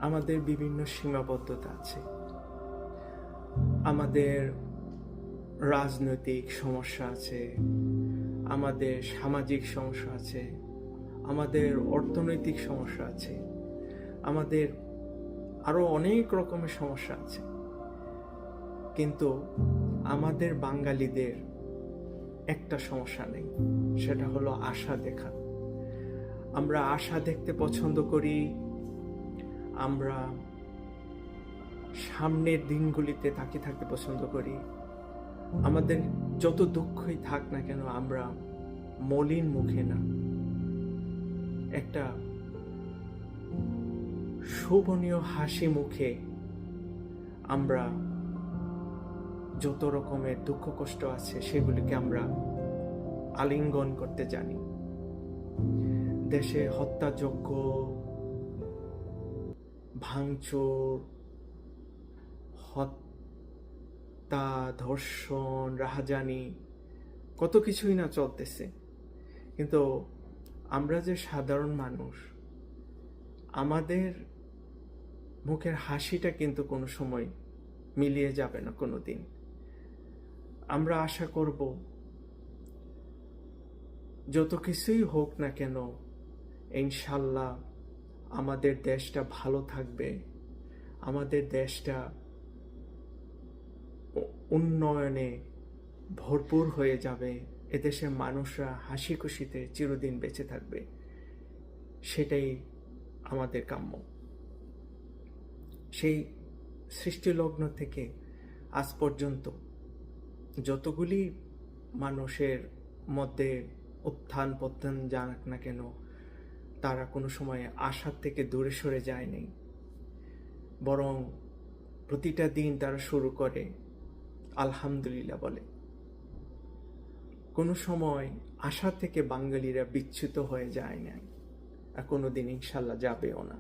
আমাদের বিভিন্ন সীমাবদ্ধতা আছে। আমাদের রাজনৈতিক সমস্যা আছে, আমাদের সামাজিক সমস্যা আছে, আমাদের অর্থনৈতিক সমস্যা আছে, আমাদের আরো অনেক রকমের সমস্যা আছে। কিন্তু আমাদের বাঙালিদের একটা সমস্যা নেই, সেটা হলো আশা দেখা। আমরা আশা দেখতে পছন্দ করি। আমরা সামনের দিনগুলিতে তাকিয়ে থাকতে পছন্দ করি। আমাদের যত দুঃখই থাক না কেন, আমরা মলিন মুখে না, একটা শোভনীয় হাসি মুখে আমরা যত রকমের দুঃখ কষ্ট আছে সেগুলিকে আমরা আলিঙ্গন করতে জানি। দেশে হত্যাযজ্ঞ, ভাঙচুর, হত্যা, ধর্ষণ, রাহাজানি, কত কিছুই না চলতেছে। কিন্তু আমরা যে সাধারণ মানুষ, আমাদের মুখের হাসিটা কিন্তু কোনো সময় মিলিয়ে যাবে না কোনো দিন। আমরা আশা করব যত কিছুই হোক না কেন, ইনশাল্লাহ আমাদের দেশটা ভালো থাকবে, আমাদের দেশটা উন্নয়নে ভরপুর হয়ে যাবে, এদেশের মানুষরা হাসি খুশিতে চিরদিন বেঁচে থাকবে। সেটাই আমাদের কাম্য। সেই সৃষ্টিলগ্ন থেকে আজ পর্যন্ত যতগুলি মানুষের মধ্যে উত্থান পতন জানাক না কেন, তারা কোনো সময় আশার থেকে দূরে সরে যায়নি, বরং প্রতিটা দিন তারা শুরু করে আলহামদুলিল্লাহ বলে। কোনো সময় আশা থেকে বাঙালিরা বিচ্যুত হয়ে যায় না, আর কোনোদিন ইনশাল্লাহ যাবেও না।